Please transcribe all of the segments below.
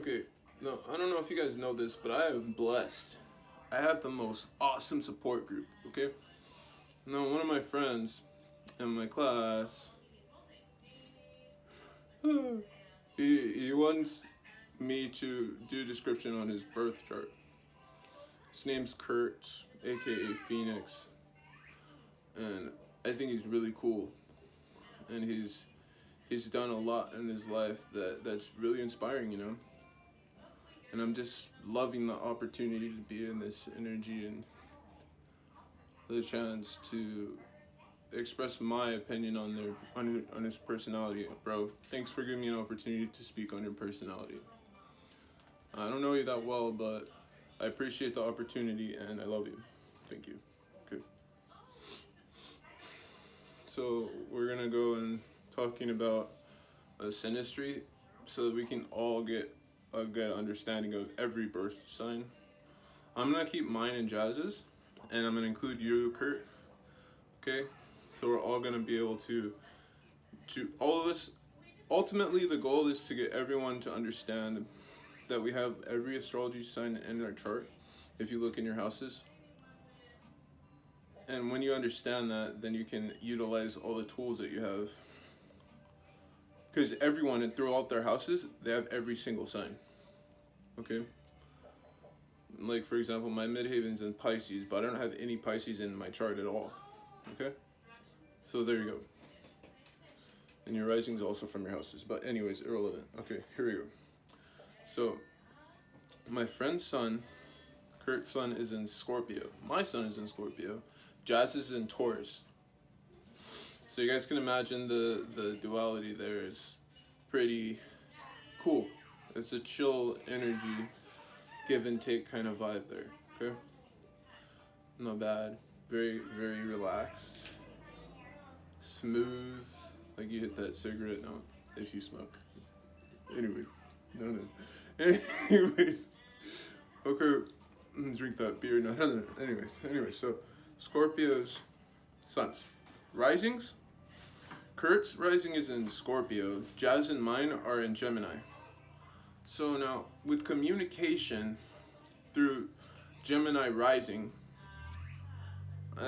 Okay, no, I don't know if you guys know this, but I am blessed. I have the most awesome support group, okay? Now, one of my friends in my class, he wants me to do a description on his birth chart. His name's Kurt, aka Phoenix, and I think he's really cool. And he's done a lot in his life that's really inspiring, you know? And I'm just loving the opportunity to be in this energy and the chance to express my opinion on his personality. Bro, thanks for giving me an opportunity to speak on your personality. I don't know you that well, but I appreciate the opportunity and I love you. Thank you. Okay. So we're gonna go and talking about Synastry so that we can all get a good understanding of every birth sign. I'm gonna keep mine in Jazz's, and I'm gonna include you, Kurt. Okay, so we're all gonna be able to all of us. Ultimately, the goal is to get everyone to understand that we have every astrology sign in our chart. If you look in your houses, and when you understand that, then you can utilize all the tools that you have. Because everyone throughout their houses, they have every single sign. Okay. Like for example, my midhaven's in Pisces, but I don't have any Pisces in my chart at all. Okay? So there you go. And your rising's also from your houses. But anyways, irrelevant. Okay, here we go. So my friend's sun, Kurt's sun is in Scorpio. My sun is in Scorpio. Jazz is in Taurus. So you guys can imagine the duality there is pretty cool. It's a chill energy, give and take kind of vibe there. Okay? Not bad. Very, very relaxed. Smooth. Like you hit that cigarette. No, if you smoke. Anyway. No. Anyways. Okay. Drink that beer. No. Anyway. So, Scorpio's suns. Risings. Kurt's rising is in Scorpio. Jazz and mine are in Gemini. So now, with communication through Gemini rising,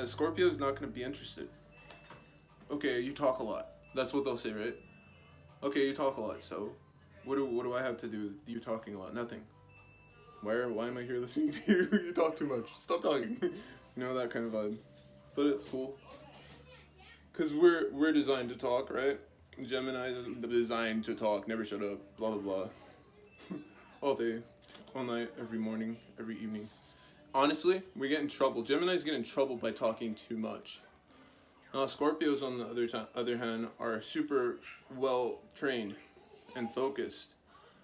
Scorpio is not going to be interested. Okay, you talk a lot. That's what they'll say, right? Okay, you talk a lot. So, what do I have to do with you talking a lot? Nothing. Why am I here listening to you? You talk too much. Stop talking. You know, that kind of vibe. But it's cool. Cause we're designed to talk, right? Gemini is designed to talk. Never shut up. Blah blah blah. All day, all night, every morning, every evening. Honestly, we get in trouble. Geminis get in trouble by talking too much. Scorpios, on the other hand, are super well trained and focused,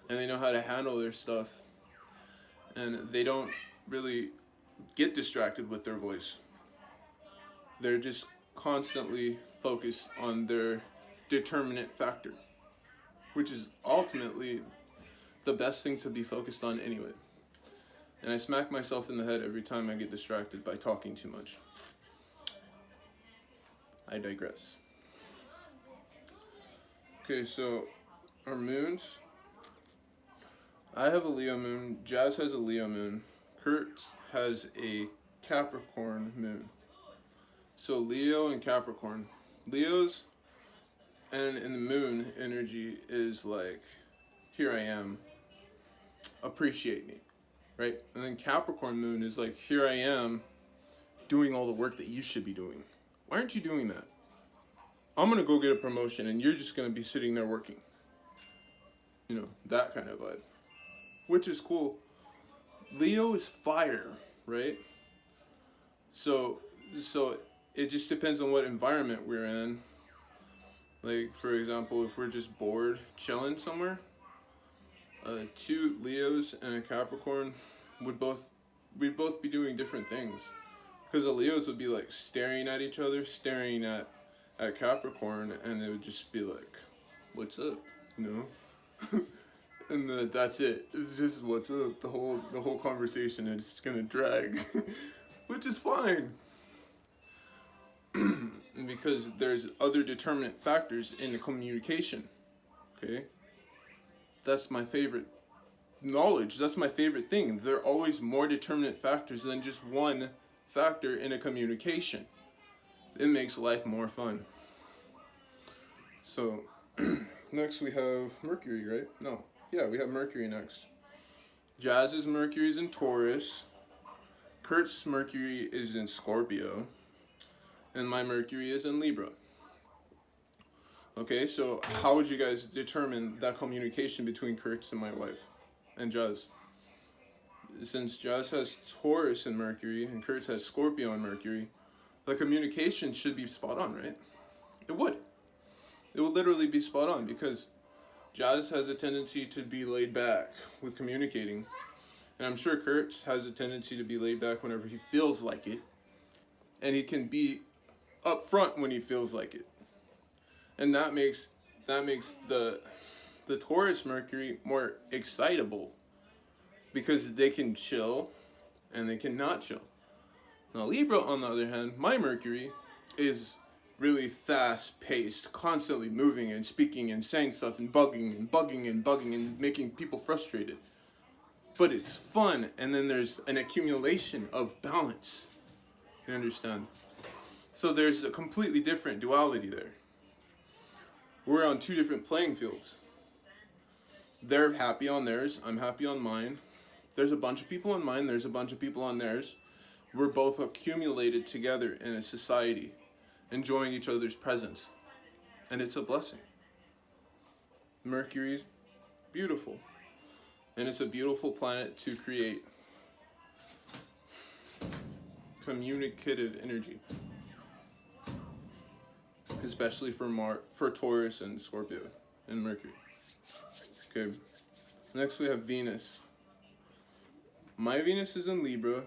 and they know how to handle their stuff, and they don't really get distracted with their voice. They're just constantly focused on their determinant factor, which is ultimately the best thing to be focused on anyway. And I smack myself in the head every time I get distracted by talking too much. I digress. Okay, so our moons. I have a Leo moon. Jazz has a Leo moon. Kurt has a Capricorn moon. So Leo and Capricorn. Leo's and in the moon energy is like, here I am, appreciate me, right? And then Capricorn moon is like, here I am, doing all the work that you should be doing. Why aren't you doing that? I'm gonna go get a promotion and you're just gonna be sitting there working. You know, that kind of vibe. Which is cool. Leo is fire, right? So it just depends on what environment we're in. Like, for example, if we're just bored, chilling somewhere, two Leos and a Capricorn we'd both be doing different things. Because the Leos would be like staring at each other, staring at Capricorn, and it would just be like, what's up, you know? And that's it. It's just what's up. The whole conversation is gonna drag, which is fine. Because there's other determinant factors in the communication. Okay? That's my favorite knowledge. That's my favorite thing. There are always more determinant factors than just one factor in a communication. It makes life more fun. So, next we have Mercury, right? No. Yeah, we have Mercury next. Jazz's Mercury is in Taurus. Kurt's Mercury is in Scorpio. And my Mercury is in Libra. Okay, so how would you guys determine that communication between Kurt's and my wife and Jazz? Since Jazz has Taurus and Mercury and Kurt's has Scorpio and Mercury, the communication should be spot on, right? It would. It would literally be spot on because Jazz has a tendency to be laid back with communicating. And I'm sure Kurt has a tendency to be laid back whenever he feels like it. And he can be upfront when he feels like it. And that makes the Taurus Mercury more excitable because they can chill and they can not chill. Now Libra, on the other hand, my Mercury is really fast-paced, constantly moving and speaking and saying stuff and bugging and making people frustrated. But it's fun, and then there's an accumulation of balance. You understand? So there's a completely different duality there. We're on two different playing fields. They're happy on theirs, I'm happy on mine. There's a bunch of people on mine, there's a bunch of people on theirs. We're both accumulated together in a society, enjoying each other's presence. And it's a blessing. Mercury's beautiful. And it's a beautiful planet to create communicative energy. Especially for Taurus and Scorpio and Mercury. Okay. Next we have Venus. My Venus is in Libra.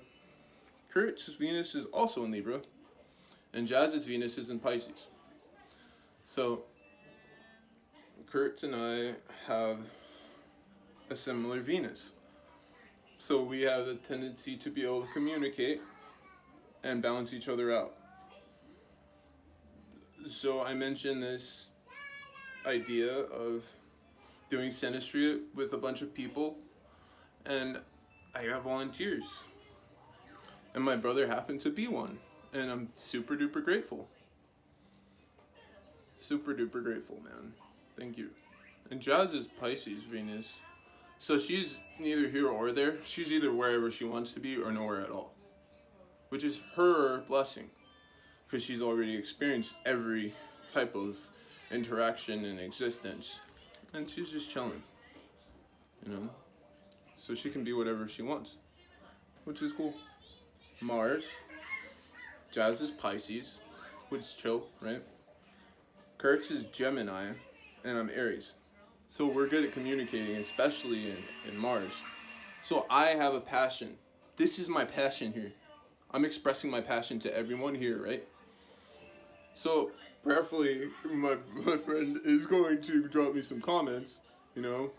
Kurt's Venus is also in Libra. And Jazz's Venus is in Pisces. So, Kurt and I have a similar Venus. So we have a tendency to be able to communicate and balance each other out. So I mentioned this idea of doing Synastry with a bunch of people, and I got volunteers. And my brother happened to be one. And I'm super duper grateful. Super duper grateful, man. Thank you. And Jazz is Pisces Venus. So she's neither here or there. She's either wherever she wants to be or nowhere at all. Which is her blessing. Because she's already experienced every type of interaction in existence. And she's just chilling. You know? So she can be whatever she wants. Which is cool. Mars. Jazz is Pisces, which is chill, right? Kurt's is Gemini, and I'm Aries. So we're good at communicating, especially in Mars. So I have a passion. This is my passion here. I'm expressing my passion to everyone here, right? So prayerfully, my friend is going to drop me some comments, you know,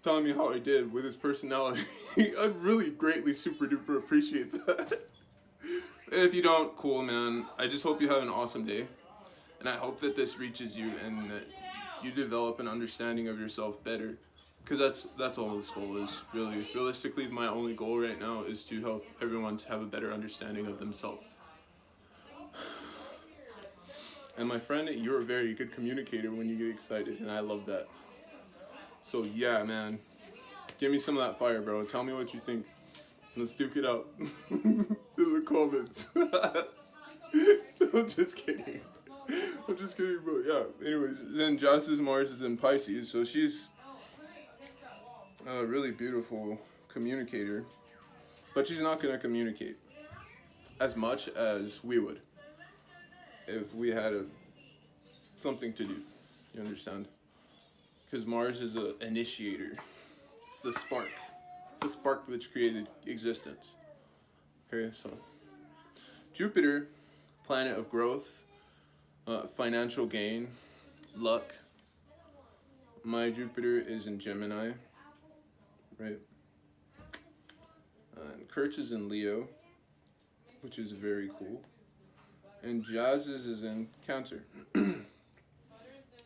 telling me how I did with his personality. I'd really greatly super duper appreciate that. If you don't, cool, man. I just hope you have an awesome day. And I hope that this reaches you and that you develop an understanding of yourself better. Because that's all this goal is, really. Realistically, my only goal right now is to help everyone to have a better understanding of themselves. And my friend, you're a very good communicator when you get excited, and I love that. So yeah, man. Give me some of that fire, bro. Tell me what you think. Let's duke it out. In the comments. I'm just kidding. But yeah. Anyways, then Joss's Mars is in Pisces, so she's a really beautiful communicator. But she's not going to communicate as much as we would if we had something to do. You understand? Because Mars is an initiator. It's the spark. It's the spark which created existence. Okay, so Jupiter, planet of growth, financial gain, luck. My Jupiter is in Gemini, right? And Kurt's is in Leo, which is very cool. And Jazz's is in Cancer.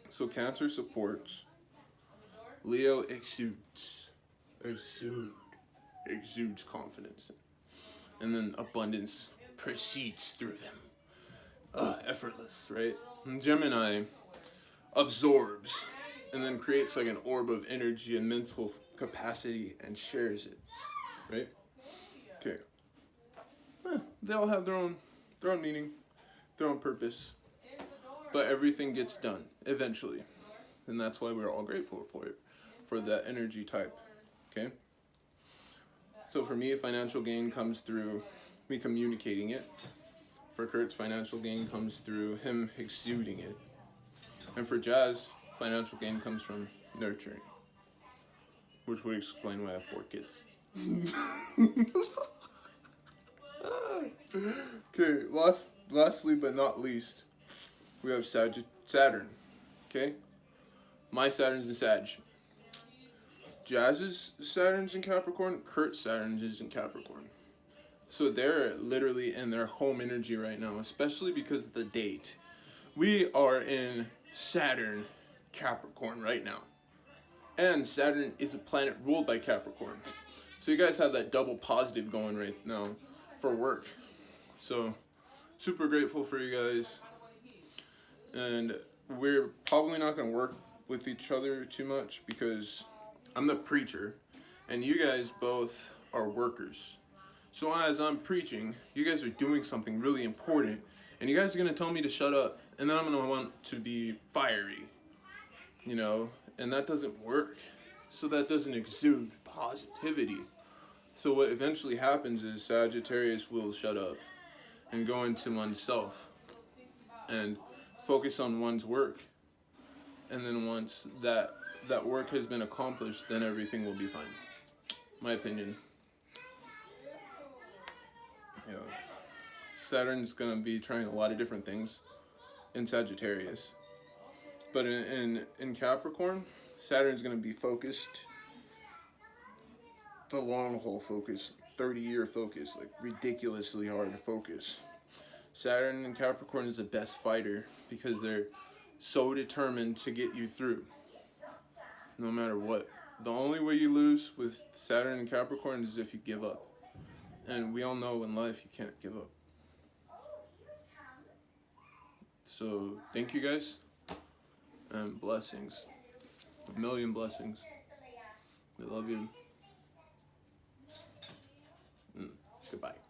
So Cancer supports, Leo exudes. exudes confidence. And then abundance proceeds through them. Effortless, right? And Gemini absorbs and then creates like an orb of energy and mental capacity and shares it, right? Okay. They all have their own meaning, their own purpose, but everything gets done eventually, and that's why we're all grateful for it, for that energy type. Okay. So for me, financial gain comes through me communicating it. For Kurt's, financial gain comes through him exuding it. And for Jazz, financial gain comes from nurturing, which would explain why I have 4 kids. Okay, lastly but not least, we have Saturn. Okay? My Saturn's in Sag. Jazz's Saturn's in Capricorn, Kurt's Saturn's is in Capricorn. So they're literally in their home energy right now, especially because of the date. We are in Saturn Capricorn right now. And Saturn is a planet ruled by Capricorn. So you guys have that double positive going right now for work. So super grateful for you guys. And we're probably not going to work with each other too much because I'm the preacher and you guys both are workers. So as I'm preaching, you guys are doing something really important and you guys are going to tell me to shut up and then I'm going to want to be fiery, you know, and that doesn't work. So that doesn't exude positivity. So what eventually happens is Sagittarius will shut up and go into oneself and focus on one's work. And then once that work has been accomplished, then everything will be fine. My opinion. You know, Saturn's going to be trying a lot of different things in Sagittarius. But in Capricorn, Saturn's going to be focused, the long haul focus, 30-year focus, like ridiculously hard focus. Saturn in Capricorn is the best fighter because they're so determined to get you through, no matter what. The only way you lose with Saturn and Capricorn is if you give up. And we all know in life you can't give up. So thank you guys, and blessings. 1,000,000 blessings. I love you. Goodbye.